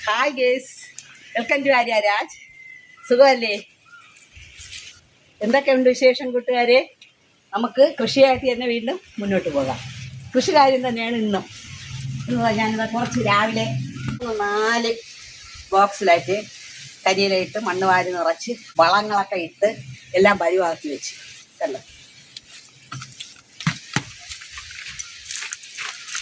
Hi guys, welcome to Arya Raj. സുഖമല്ലേ? എന്തൊക്കെയുണ്ട് വിശേഷം കൂട്ടുകാരെ? നമുക്ക് കൃഷിയായിട്ട് തന്നെ വീണ്ടും മുന്നോട്ട് പോകാം. കൃഷി കാര്യം തന്നെയാണ് ഇന്നും. ഞാനിത് കുറച്ച് രാവിലെ 4 ബോക്സിലായിട്ട് കരിയിലയിട്ട് മണ്ണ് വാരി നിറച്ച് വളങ്ങളൊക്കെ ഇട്ട് എല്ലാം പരിവാക്കി വെച്ച് കണ്ടോ.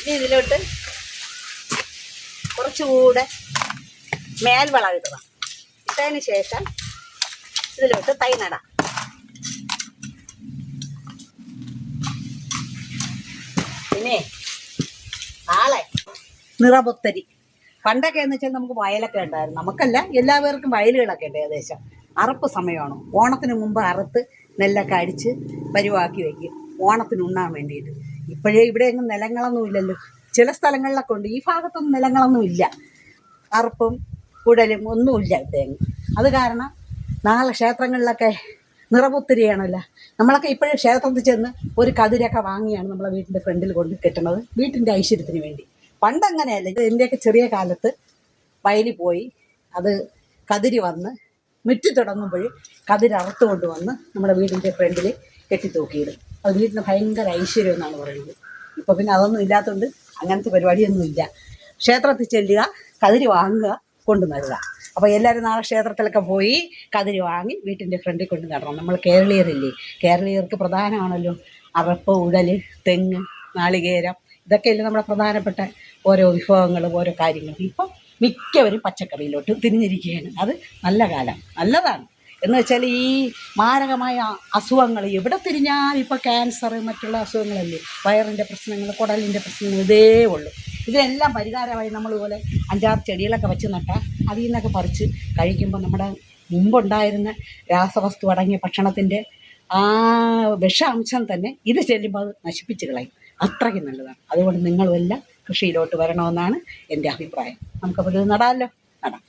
ഇനി ഇതിലോട്ട് കുറച്ചുകൂടെ മേൽവളം ഇടുക. ഇട്ടതിന് ശേഷം ഇതിലോട്ട് തൈ നടാം. പിന്നെ നാളെ നിറപുത്തരി. പണ്ടൊക്കെ എന്ന് വെച്ചാൽ നമുക്ക് വയലൊക്കെ ഉണ്ടായിരുന്നു. നമുക്കല്ല, എല്ലാവർക്കും വയലുകളൊക്കെ ഉണ്ട്. ഏകദേശം അറുപ്പ് സമയമാണ്. ഓണത്തിന് മുമ്പ് അറുത്ത് നെല്ലൊക്കെ അടിച്ച് പരിവാക്കി വയ്ക്കും, ഓണത്തിന് ഉണ്ണാൻ വേണ്ടിയിട്ട്. ഇപ്പോഴേ ഇവിടെ എങ്ങും നിലങ്ങളൊന്നും ഇല്ലല്ലോ. ചില സ്ഥലങ്ങളിലൊക്കെ ഉണ്ട്, ഈ ഭാഗത്തൊന്നും നിലങ്ങളൊന്നും ഇല്ല. അറുപ്പും കുടലും ഒന്നുമില്ല ഇവിടെയെങ്ങും. അത് കാരണം നാളെ ക്ഷേത്രങ്ങളിലൊക്കെ നിറപുത്തരിയാണല്ലോ. നമ്മളൊക്കെ ഇപ്പോഴും ക്ഷേത്രത്തിൽ ചെന്ന് ഒരു കതിരൊക്കെ വാങ്ങിയാണ് നമ്മളെ വീട്ടിൻ്റെ ഫ്രണ്ടിൽ കൊണ്ട് കെട്ടുന്നത്, വീട്ടിൻ്റെ ഐശ്വര്യത്തിന് വേണ്ടി. പണ്ടങ്ങനെയല്ല. ഇത് എൻ്റെയൊക്കെ ചെറിയ കാലത്ത് വയലിൽ പോയി അത് കതിര് വന്ന് മുറ്റി തുടങ്ങുമ്പോൾ കതിരറുത്ത് കൊണ്ടുവന്ന് നമ്മുടെ വീടിൻ്റെ ഫ്രണ്ടിൽ കെട്ടിത്തൂക്കിയിടും. അത് വീട്ടിന് ഭയങ്കര ഐശ്വര്യം എന്നാണ് പറയുന്നത്. ഇപ്പോൾ പിന്നെ അതൊന്നും ഇല്ലാത്തതുകൊണ്ട് അങ്ങനത്തെ പരിപാടിയൊന്നും ഇല്ല. ക്ഷേത്രത്തിൽ ചെല്ലുക, കതിര് വാങ്ങുക, കൊണ്ടു നടുക. അപ്പോൾ എല്ലാവരും നാളെ ക്ഷേത്രത്തിലൊക്കെ പോയി കതിര് വാങ്ങി വീട്ടിൻ്റെ ഫ്രണ്ടിൽ കൊണ്ട് നടണം. നമ്മൾ കേരളീയരില്ലേ, കേരളീയർക്ക് പ്രധാനമാണല്ലോ അറപ്പ്, ഉടൽ, തെങ്ങ്, നാളികേരം. ഇതൊക്കെയല്ലേ നമ്മുടെ പ്രധാനപ്പെട്ട ഓരോ വിഭവങ്ങളും ഓരോ കാര്യങ്ങളും. ഇപ്പം മിക്കവരും പച്ചക്കറിയിലോട്ട് തിരിഞ്ഞിരിക്കുകയാണ്. അത് നല്ല കാലം, നല്ലതാണ്. എന്ന് വെച്ചാൽ ഈ മാരകമായ അസുഖങ്ങൾ എവിടെ തിരിഞ്ഞാൽ ഇപ്പോൾ ക്യാൻസർ, മറ്റുള്ള അസുഖങ്ങളല്ലേ, വയറിൻ്റെ പ്രശ്നങ്ങൾ, കുടലിൻ്റെ പ്രശ്നങ്ങൾ, ഇതേ ഉള്ളൂ. ഇതിനെല്ലാം പരിഹാരമായി നമ്മളിതുപോലെ 5-6 ചെടികളൊക്കെ വെച്ച് നട്ടാൽ അതിൽ നിന്നൊക്കെ പറിച്ച് കഴിക്കുമ്പോൾ നമ്മുടെ മുമ്പുണ്ടായിരുന്ന രാസവസ്തു അടങ്ങിയ ഭക്ഷണത്തിൻ്റെ ആ വിഷാംശം തന്നെ ഇത് ചെല്ലുമ്പോൾ അത് നശിപ്പിച്ച് കളയും. അത്രയ്ക്ക് നല്ലതാണ്. അതുകൊണ്ട് നിങ്ങളും എല്ലാം കൃഷിയിലോട്ട് വരണമെന്നാണ് എൻ്റെ അഭിപ്രായം. നമുക്കപ്പോൾ ഇത് നടാമല്ലോ, നടാം.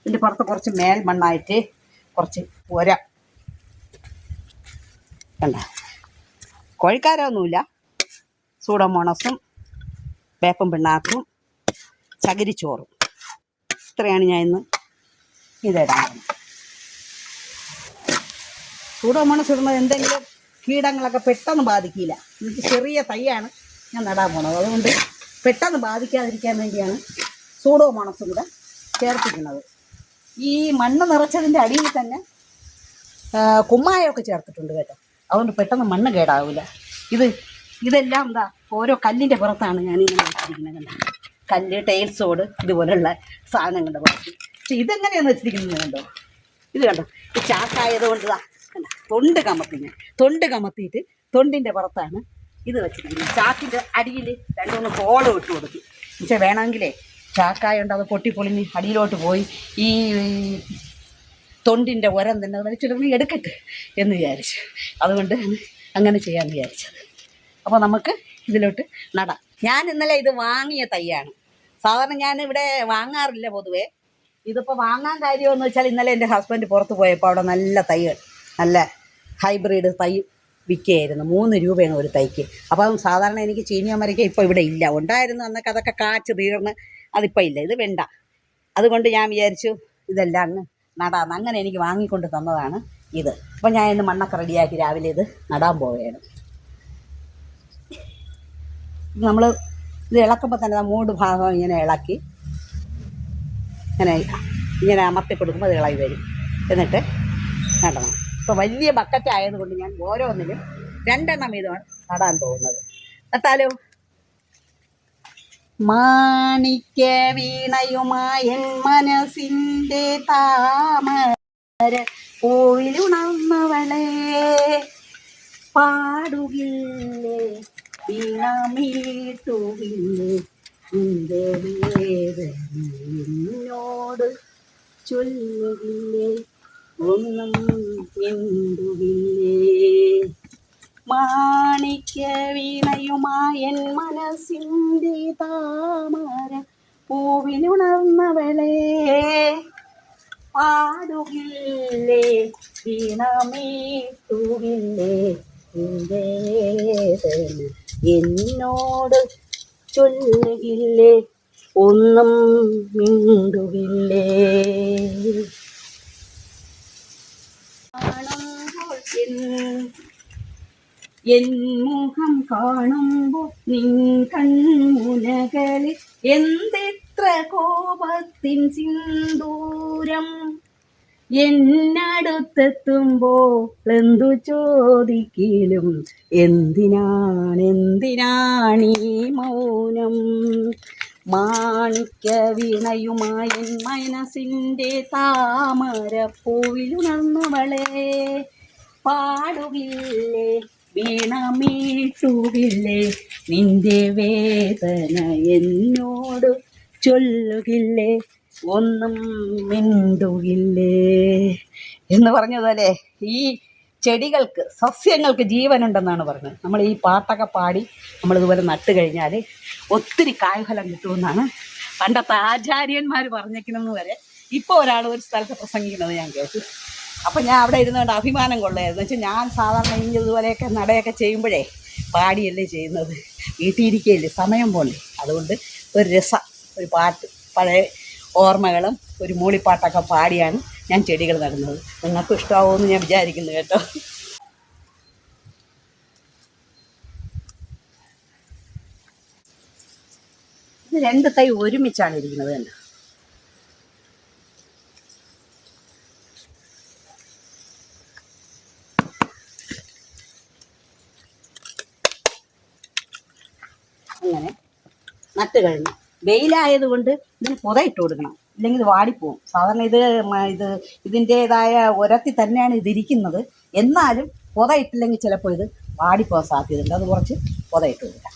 ഇതിൻ്റെ പുറത്ത് കുറച്ച് മേൽ മണ്ണായിട്ട് കുറച്ച് ഒര കണ്ട, കോഴിക്കാരൊന്നുമില്ല. സൂഡോമോണസും വേപ്പും പിണ്ണാക്കും ചകിരിച്ചോറും, ഇത്രയാണ് ഞാൻ ഇന്ന് ഇതിടാൻ. സൂഡോമോണസ് ഇടുമ്പോൾ എന്തെങ്കിലും കീടങ്ങളൊക്കെ പെട്ടെന്ന് ബാധിക്കില്ല. എനിക്ക് ചെറിയ തൈയാണ് ഞാൻ നടാൻ പോണത്, അതുകൊണ്ട് പെട്ടെന്ന് ബാധിക്കാതിരിക്കാൻ വേണ്ടിയാണ് സൂഡോമോണസും കൂടെ ചേർത്തിക്കുന്നത്. ഈ മണ്ണ് നിറച്ചതിൻ്റെ അടിയിൽ തന്നെ കുമ്മായമൊക്കെ ചേർത്തിട്ടുണ്ട് കേട്ടോ, അതുകൊണ്ട് പെട്ടെന്ന് മണ്ണ് കേടാവില്ല. ഇതെല്ലാം എന്താ ഓരോ കല്ലിൻ്റെ പുറത്താണ് ഞാനിങ്ങനെ വെച്ചിരിക്കുന്നത്. കണ്ടോ, കല്ല്, ടൈൽസോട്, ഇതുപോലുള്ള സാധനങ്ങളുടെ പുറത്ത്. പക്ഷെ ഇതെങ്ങനെയാണ് വെച്ചിരിക്കുന്നത് കണ്ടോ, ഇത് കണ്ടോ, ഈ ചാക്കായതുകൊണ്ട് കണ്ട തൊണ്ട് കമത്തിയിട്ട് തൊണ്ടിൻ്റെ പുറത്താണ് ഇത് വെച്ചിരിക്കുന്നത്. ചാക്കിൻ്റെ അടിയിൽ 2-3 ഹോളും ഇട്ട് കൊടുക്കും. പക്ഷേ വേണമെങ്കിലേ ചാക്കായുണ്ട്, അത് പൊട്ടിപ്പൊളിഞ്ഞ് അടിയിലോട്ട് പോയി ഈ തൊണ്ടിൻ്റെ ഉരം തന്നെ വലിച്ചിടുമ്പോൾ എടുക്കട്ടെ എന്ന് വിചാരിച്ചു. അതുകൊണ്ട് അങ്ങനെ ചെയ്യാമെന്ന് വിചാരിച്ചത്. അപ്പോൾ നമുക്ക് ഇതിലോട്ട് നടാം. ഞാൻ ഇന്നലെ ഇത് വാങ്ങിയ തൈയാണ്. സാധാരണ ഞാൻ ഇവിടെ വാങ്ങാറില്ല പൊതുവേ. ഇതിപ്പോൾ വാങ്ങാൻ കാര്യമെന്ന് വെച്ചാൽ ഇന്നലെ എൻ്റെ ഹസ്ബൻഡ് പുറത്ത് പോയപ്പോൾ അവിടെ നല്ല തൈകൾ, നല്ല ഹൈബ്രിഡ് തൈ വിൽക്കുകയായിരുന്നു. 3 രൂപയാണ് ഒരു തൈക്ക്. അപ്പം സാധാരണ എനിക്ക് ചീനിയമരയ്ക്ക ഇപ്പോൾ ഇവിടെ ഇല്ല. ഉണ്ടായിരുന്നു അന്നൊക്കെ, അതൊക്കെ കാച്ച് തീർന്ന് അതിപ്പോൾ ഇല്ല. ഇത് വേണ്ട. അതുകൊണ്ട് ഞാൻ വിചാരിച്ചു ഇതെല്ലാം അങ്ങ് നടാമെന്ന്. അങ്ങനെ എനിക്ക് വാങ്ങിക്കൊണ്ട് തന്നതാണ് ഇത്. അപ്പം ഞാൻ ഇന്ന് മണ്ണൊക്കെ റെഡിയാക്കി രാവിലെ ഇത് നടാൻ പോവുകയാണ്. നമ്മൾ ഇത് ഇളക്കുമ്പോൾ തന്നെ 3 ഭാഗം ഇങ്ങനെ ഇളക്കി ഇങ്ങനെ അമർത്തി കൊടുക്കുമ്പോൾ അത് ഇളകി വരും. എന്നിട്ട് നടണം. ഇപ്പോൾ വലിയ ബക്കറ്റ് ആയതുകൊണ്ട് ഞാൻ ഓരോന്നിലും 2 വീതമാണ് നടാൻ പോകുന്നത്. നട്ടാലോ? മാണിക്യ വീണയുമായ മനസ്സിൻ്റെ താമര പൂവിലുണർന്നവളെ പാടുകില്ലേ, വീണമീട്ടുകില്ലേ, നിന്റെ വേദനയോട് ചൊല്ലുകില്ലേ, ഒന്നും മിണ്ടുകില്ലേ. മാണിക്യ വീണയുമായൻ മനസ്സിൻ്റെ താമര പൂവിലുണർന്നവളെ പാടുകില്ലേ, വീണമീട്ടുകില്ലേ, നിന്റെ വേദന എന്നോട് ചൊല്ലുകില്ലേ ഒന്നും മിണ്ടുകില്ലേ. കാണുമ്പോൾ എൻ മുഖം കാണുമ്പോൾ നിൻ കൺമുനകളിൽ എന്തെത്ര കോപത്തിൻ സിന്ദൂരം. എന്നടുത്തെത്തുമ്പോൾ എന്തു ചോദിക്കലും എന്തിനാണീ മൗനം. മാണിക്യ വീണയുമായി മനസ്സിൻ്റെ താമരപ്പൂവിലുണർന്നവളെ പാടുകില്ലേ വീണമീട്ടുകില്ലേ നിന്റെ വേദന എന്നോട് ചൊല്ലുകില്ലേ ഒന്നും മിണ്ടുകില്ലേ എന്ന് പറഞ്ഞതുപോലെ ഈ ചെടികൾക്ക് സസ്യങ്ങൾക്ക് ജീവനുണ്ടെന്നാണ് പറഞ്ഞത്. നമ്മൾ ഈ പാട്ടൊക്കെ പാടി നമ്മളിതുപോലെ നട്ട് കഴിഞ്ഞാൽ ഒത്തിരി കായ്ഫലം കിട്ടുമെന്നാണ് പണ്ടത്തെ ആചാര്യന്മാർ പറഞ്ഞേക്കണമെന്ന് വരെ ഇപ്പോൾ ഒരാൾ ഒരു സ്ഥലത്ത് പ്രസംഗിക്കുന്നത് ഞാൻ കേട്ടു. അപ്പം ഞാൻ അവിടെ ഇരുന്നുകൊണ്ട് അഭിമാനം കൊള്ളായിരുന്നു. വെച്ചാൽ ഞാൻ സാധാരണ ഇതുപോലെയൊക്കെ നടയൊക്കെ ചെയ്യുമ്പോഴേ പാടിയല്ലേ ചെയ്യുന്നത്, വീട്ടിലിരിക്കുകയല്ലേ, സമയം പോലെ. അതുകൊണ്ട് ഒരു രസം, ഒരു പാട്ട്, പഴയ ഓർമ്മകളും ഒരു മൂളിപ്പാട്ടൊക്കെ പാടിയാണ് ഞാൻ ചെടികൾ നടുന്നത്. നിങ്ങൾക്കും ഇഷ്ടമാവുമെന്ന് ഞാൻ വിചാരിക്കുന്നു കേട്ടോ. ഇത് 2 തൈ ഒരുമിച്ചാണ് ഇരിക്കുന്നത് കണ്ടോ. അങ്ങനെ നട്ട് കഴിഞ്ഞു. വെയിലായതുകൊണ്ട് ഇതിന് പുതയിട്ട് കൊടുക്കണം, ഇല്ലെങ്കിൽ ഇത് വാടിപ്പോവും. സാധാരണ ഇതിൻ്റേതായ ഉരത്തിൽ തന്നെയാണ് ഇതിരിക്കുന്നത്. എന്നാലും പുതയിട്ടില്ലെങ്കിൽ ചിലപ്പോൾ ഇത് വാടിപ്പോകാൻ സാധ്യതയുണ്ട്. അത് കുറച്ച് പുതയിട്ട് കൊടുക്കാം.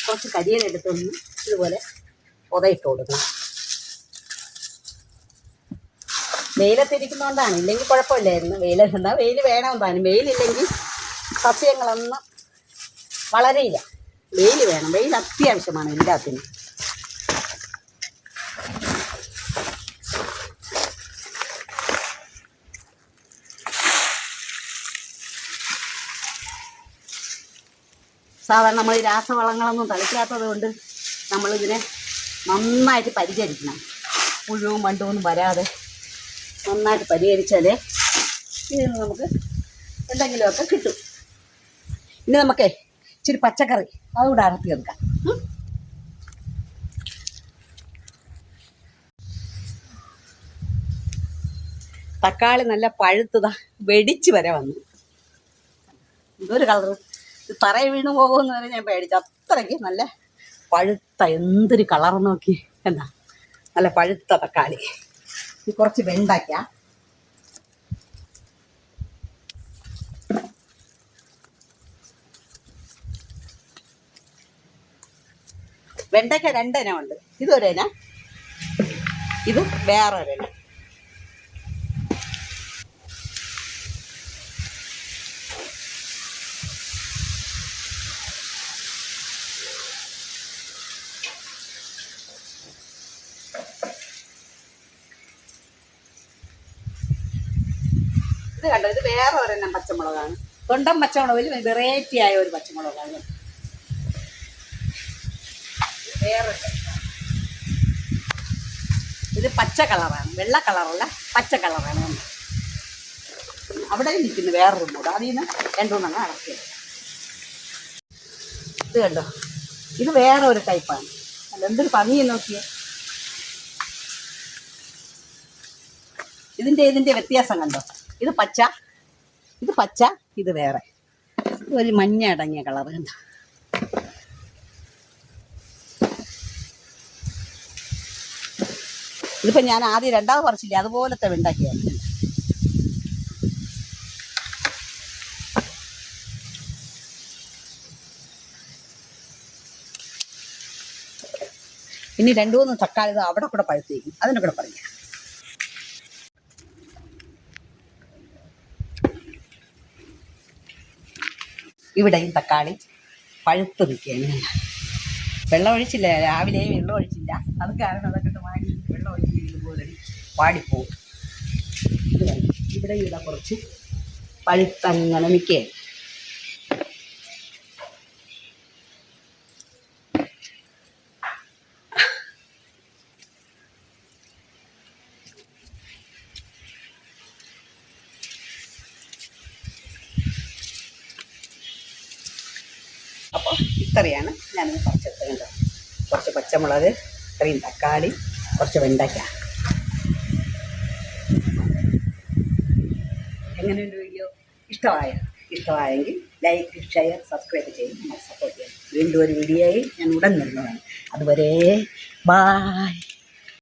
കുറച്ച് കരിയിലെടുത്തൊന്ന് ഇതുപോലെ പുതയിട്ട് കൊടുക്കണം. വെയിലത്തിരിക്കുന്നതുകൊണ്ടാണ്, ഇല്ലെങ്കിൽ കുഴപ്പമില്ലായിരുന്നു. വെയിൽ വേണം താനും. വെയിലില്ലെങ്കിൽ സസ്യങ്ങളൊന്നും വളരെയില്ല. വെയിൽ വേണം, വെയിൽ അത്യാവശ്യമാണ് എല്ലാത്തിനും. സാധാരണ നമ്മൾ രാസവളങ്ങളൊന്നും തളിക്കാത്തത് കൊണ്ട് നമ്മളിതിനെ നന്നായിട്ട് പരിചരിക്കണം. പുഴുവും വണ്ടുമൊന്നും വരാതെ നന്നായിട്ട് പരിഹരിച്ചാലേ ഇതിൽ നിന്ന് നമുക്ക് എന്തെങ്കിലുമൊക്കെ കിട്ടും. ഇനി നമുക്കേ ഇച്ചിരി പച്ചക്കറി അതുകൂടെ അടർത്തിയെടുക്കാം. തക്കാളി നല്ല പഴുത്തതാ, വെടിച്ച് വരെ വന്നു. എന്തൊരു കളറ്, തറയെ വീണ് പോകുമെന്ന് വരെ ഞാൻ പേടിച്ചു. അത്രയ്ക്ക് നല്ല പഴുത്ത, എന്തൊരു കളർ നോക്കി. എന്താ നല്ല പഴുത്ത തക്കാളി. കുറച്ച് വെണ്ടയ്ക്ക, വെണ്ടയ്ക്ക 2 ഇനം ഉണ്ട്. ഇതൊരെന, ഇത് വേറൊരെന. ഇത് കണ്ടോ, ഇത് വേറെ ഒരെണ്ണം പച്ചമുളകാണ്. തൊണ്ടൻ പച്ചമുളകിൽ വെറൈറ്റി ആയ ഒരു പച്ചമുളകാണ്. വേറെ ഇത് പച്ച കളറാണ്, വെള്ള കളറല്ല, പച്ച കളറാണ്. അവിടെ നിൽക്കുന്നു വേറൊരു മൂട്, അതിൽ നിന്ന് 2-3 അടക്കിയത്. ഇത് കണ്ടോ, ഇത് വേറെ ഒരു ടൈപ്പാണ്. അല്ല എന്തൊരു ഭംഗിയെ നോക്കിയേ. ഇതിൻ്റെ വ്യത്യാസം കണ്ടോ. ഇത് പച്ച, ഇത് വേറെ ഒരു മഞ്ഞ അടങ്ങിയ കളർ കണ്ടോ. ഇതിപ്പോൾ ഞാൻ ആദ്യം 2ാമത് പറിച്ചില്ലേ, അതുപോലത്തെ വെണ്ടയ്ക്കയാണ്. ഇനി 2-3 തക്കാളി അവിടെ കൂടെ പഴുത്തേക്കും, അതിനെ കൂടെ പറയാം. ഇവിടെയും തക്കാളി പഴുത്ത് നിൽക്കുകയാണ്. വെള്ളം ഒഴിച്ചില്ല, രാവിലെ വെള്ളം ഒഴിച്ചില്ല. അത് കാരണം അതൊക്കെ വാടി വെള്ളം ഒഴിച്ച് ഇതുപോലെ വാടിപ്പോവും. ഇത് ഇവിടെ ഇതാ കുറച്ച് പഴുത്തങ്ങനെ നിൽക്കുകയാണ്. അപ്പോൾ ഇത്രയാണ് ഞാനിത് പറിച്ചെടുത്തത്. കുറച്ച് പച്ചമുളക്, ഇത്രയും തക്കാളി, കുറച്ച് വെണ്ടയ്ക്ക. എങ്ങനെയുണ്ട് വീഡിയോ? ഇഷ്ടമായെങ്കിൽ ലൈക്ക്, ഷെയർ, സബ്സ്ക്രൈബ് ചെയ്ത് നമ്മൾ സപ്പോർട്ട് ചെയ്യാം. വീണ്ടും ഒരു വീഡിയോയിൽ ഞാൻ ഉടൻ വരുന്നതാണ്. അതുവരെ ബായ്.